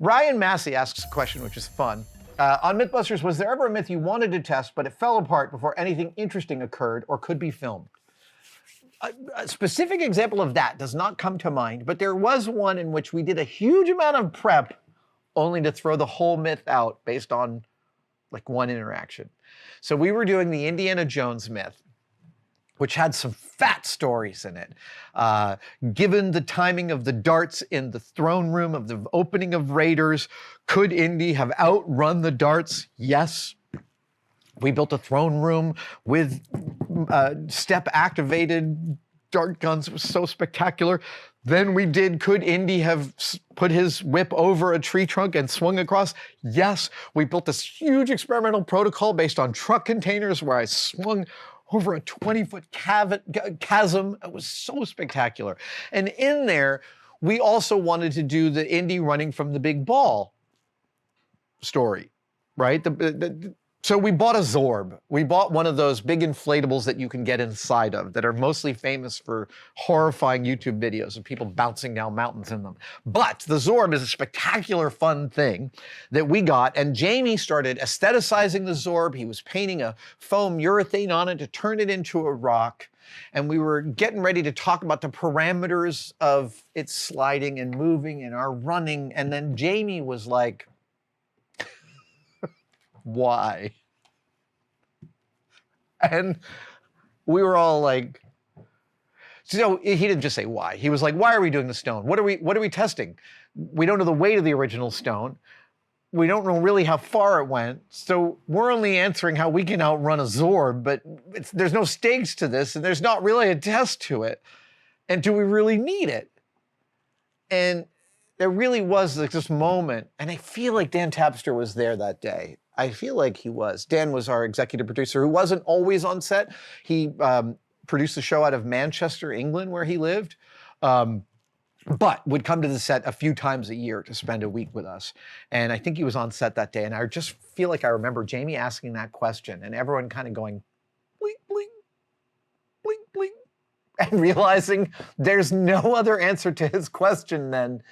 Ryan Massey asks a question which is fun. On Mythbusters, was there ever a myth you wanted to test, but it fell apart before anything interesting occurred or could be filmed? A specific example of that does not come to mind, but there was one in which we did a huge amount of prep only to throw the whole myth out based on like one interaction. So we were doing the Indiana Jones myth, which had some fat stories in it. Given the timing of the darts in the throne room of the opening of Raiders, could Indy have outrun the darts? Yes. We built a throne room with step-activated dart guns. It was so spectacular. Then we did, could Indy have put his whip over a tree trunk and swung across? Yes. We built this huge experimental protocol based on truck containers where I swung over a 20-foot chasm. It was so spectacular. And in there, we also wanted to do the Indy running from the big ball story, right? So we bought a Zorb. We bought one of those big inflatables that you can get inside of that are mostly famous for horrifying YouTube videos of people bouncing down mountains in them. But the Zorb is a spectacular fun thing that we got, and Jamie started aestheticizing the Zorb. He was painting a foam urethane on it to turn it into a rock, and we were getting ready to talk about the parameters of its sliding and moving and our running, and then Jamie was like, why? And we were all like, so he didn't just say why. He was like, why are we doing the stone? What are we testing? We don't know the weight of the original stone. We don't know really how far it went. So we're only answering how we can outrun a Zorb, but there's no stakes to this, and there's not really a test to it. And do we really need it? And there really was like this moment, and I feel like Dan Tapster was there that day. I feel like he was. Dan was our executive producer who wasn't always on set. He produced the show out of Manchester, England, where he lived, but would come to the set a few times a year to spend a week with us. And I think he was on set that day, and I just feel like I remember Jamie asking that question and everyone kind of going, blink, blink, blink, blink, and realizing there's no other answer to his question than,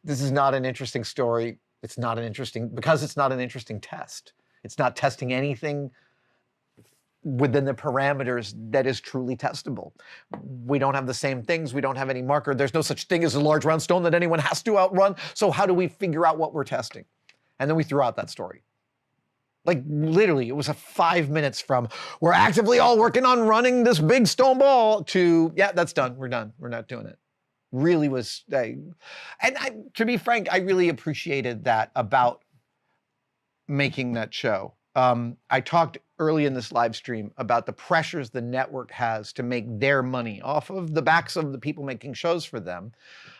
this is not an interesting story. It's not an interesting, because it's not an interesting test. It's not testing anything within the parameters that is truly testable. We don't have the same things. We don't have any marker. There's no such thing as a large round stone that anyone has to outrun. So how do we figure out what we're testing? And then we threw out that story. Like literally, it was a 5 minutes from, we're actively all working on running this big stone ball, to, yeah, that's done. We're done. We're not doing it. Really was, to be frank, I really appreciated that about making that show. I talked early in this live stream about the pressures the network has to make their money off of the backs of the people making shows for them,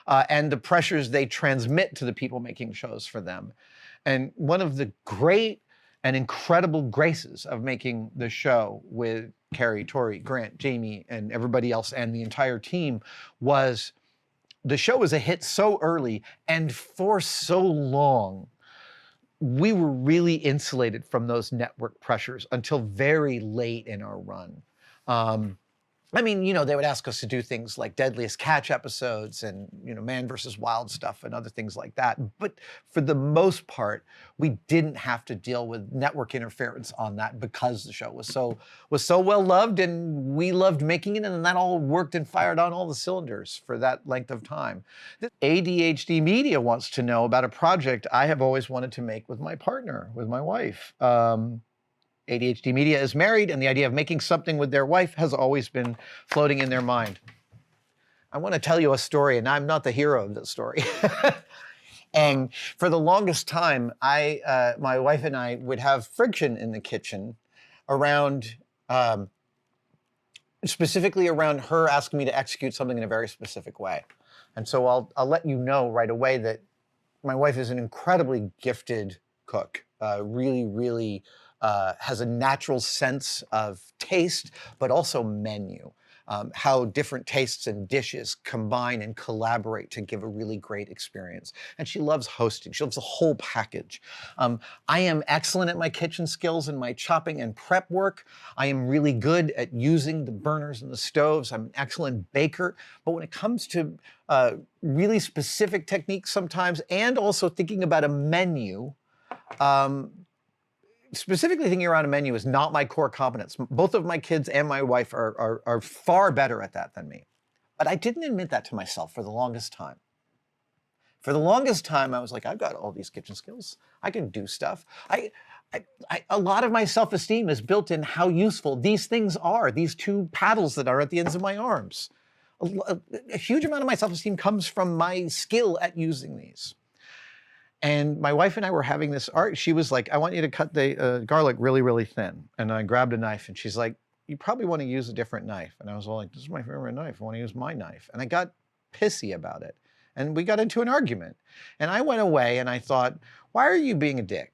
and the pressures they transmit to the people making shows for them. And one of the great and incredible graces of making the show with Carrie, Tori, Grant, Jamie, and everybody else, and the entire team, was the show was a hit so early, and for so long, we were really insulated from those network pressures until very late in our run. I mean, you know, they would ask us to do things like Deadliest Catch episodes and, you know, Man vs. Wild stuff and other things like that. But for the most part, we didn't have to deal with network interference on that because the show was so well loved, and we loved making it, and that all worked and fired on all the cylinders for that length of time. ADHD Media wants to know about a project I have always wanted to make with my partner, with my wife. ADHD Media is married, and the idea of making something with their wife has always been floating in their mind. I want to tell you a story, and I'm not the hero of this story. And for the longest time, my wife and I would have friction in the kitchen around, specifically around her asking me to execute something in a very specific way. And so I'll let you know right away that my wife is an incredibly gifted cook, really has a natural sense of taste, but also menu. how different tastes and dishes combine and collaborate to give a really great experience. And she loves hosting. She loves the whole package. I am excellent at my kitchen skills and my chopping and prep work. I am really good at using the burners and the stoves. I'm an excellent baker. But when it comes to really specific techniques sometimes, and also thinking about a menu, specifically thinking around a menu is not my core competence. Both of my kids and my wife are far better at that than me. But I didn't admit that to myself for the longest time. For the longest time, I was like, I've got all these kitchen skills. I can do stuff. A lot of my self-esteem is built in how useful these things are, these two paddles that are at the ends of my arms. A huge amount of my self-esteem comes from my skill at using these. And my wife and I were having this art. She was like, I want you to cut the garlic really, really thin. And I grabbed a knife and she's like, you probably want to use a different knife. And I was all like, this is my favorite knife. I want to use my knife. And I got pissy about it. And we got into an argument. And I went away and I thought, why are you being a dick?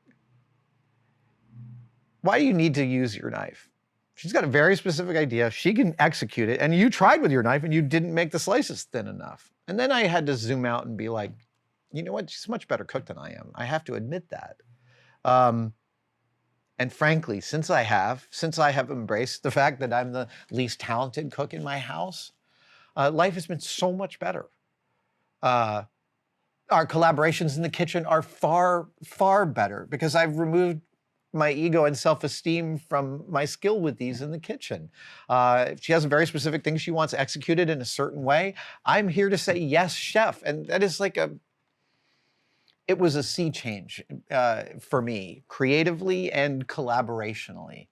Why do you need to use your knife? She's got a very specific idea. She can execute it. And you tried with your knife and you didn't make the slices thin enough. And then I had to zoom out and be like, you know what? She's a much better cook than I am. I have to admit that. And frankly, since I have embraced the fact that I'm the least talented cook in my house, life has been so much better. Our collaborations in the kitchen are far, far better because I've removed my ego and self-esteem from my skill with these in the kitchen. If she has a very specific thing she wants executed in a certain way, I'm here to say, yes, chef. And that is like it was a sea change for me, creatively and collaborationally.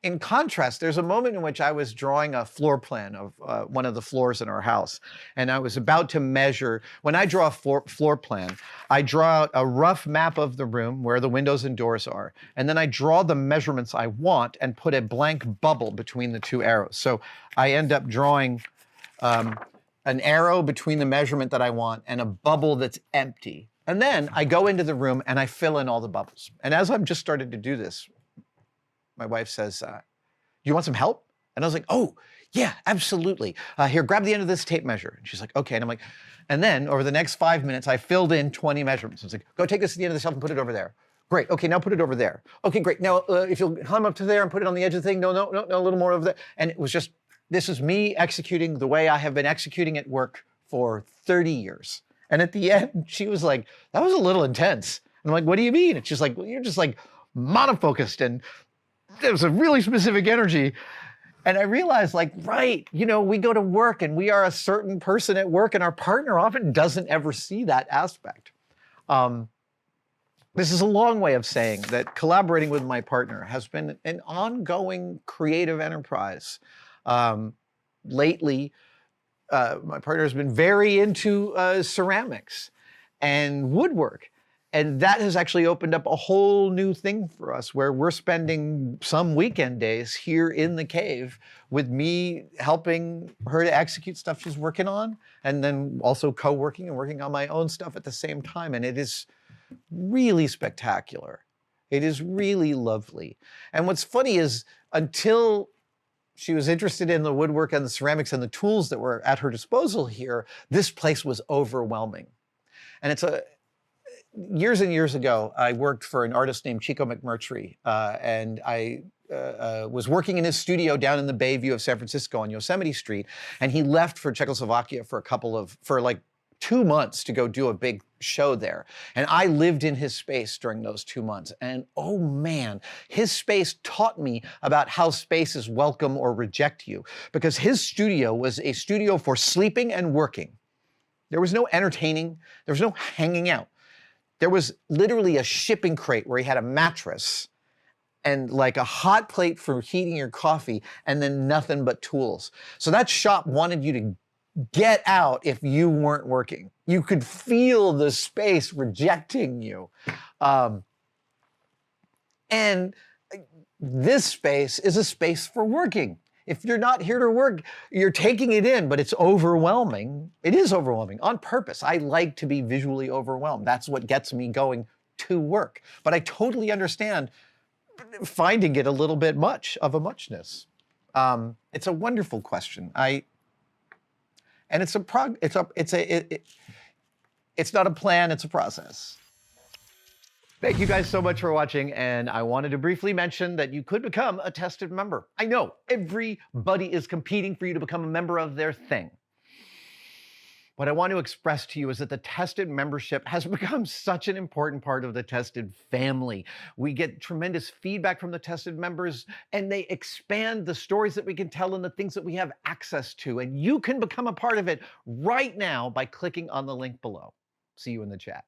In contrast, there's a moment in which I was drawing a floor plan of one of the floors in our house, and I was about to measure. When I draw a floor plan, I draw out a rough map of the room where the windows and doors are, and then I draw the measurements I want and put a blank bubble between the two arrows. So I end up drawing an arrow between the measurement that I want and a bubble that's empty. And then I go into the room and I fill in all the bubbles. And as I'm just starting to do this, my wife says, you want some help? And I was like, oh, yeah, absolutely. Here, grab the end of this tape measure. And she's like, okay. And I'm like, and then over the next 5 minutes, I filled in 20 measurements. I was like, go take this to the end of the shelf and put it over there. Great, okay, now put it over there. Okay, great. Now, if you'll climb up to there and put it on the edge of the thing, no, a little more over there. And it was just, this is me executing the way I have been executing at work for 30 years. And at the end, she was like, that was a little intense. And I'm like, what do you mean? And she's like, well, you're just like monofocused and there's a really specific energy. And I realized like, right, you know, we go to work and we are a certain person at work and our partner often doesn't ever see that aspect. This is a long way of saying that collaborating with my partner has been an ongoing creative enterprise. Lately, my partner has been very into ceramics and woodwork. And that has actually opened up a whole new thing for us where we're spending some weekend days here in the cave with me helping her to execute stuff she's working on and then also co-working and working on my own stuff at the same time. And it is really spectacular. It is really lovely. And what's funny is until she was interested in the woodwork and the ceramics and the tools that were at her disposal here, this place was overwhelming. And it's years and years ago, I worked for an artist named Chico McMurtry, and I was working in his studio down in the Bayview of San Francisco on Yosemite Street, and he left for Czechoslovakia for like 2 months to go do a big show there. And I lived in his space during those 2 months. And oh man, his space taught me about how spaces welcome or reject you, because his studio was a studio for sleeping and working. There was no entertaining, there was no hanging out. There was literally a shipping crate where he had a mattress and like a hot plate for heating your coffee and then nothing but tools. So that shop wanted you to get out if you weren't working. You could feel the space rejecting you. And this space is a space for working. If you're not here to work, you're taking it in, but it's overwhelming. It is overwhelming on purpose. I like to be visually overwhelmed. That's what gets me going to work. But I totally understand finding it a little bit much of a muchness. It's a wonderful question. And it's not a plan, it's a process. Thank you guys so much for watching, and I wanted to briefly mention that you could become a tested member. I know, everybody is competing for you to become a member of their thing. What I want to express to you is that the Tested membership has become such an important part of the Tested family. We get tremendous feedback from the Tested members, and they expand the stories that we can tell and the things that we have access to. And you can become a part of it right now by clicking on the link below. See you in the chat.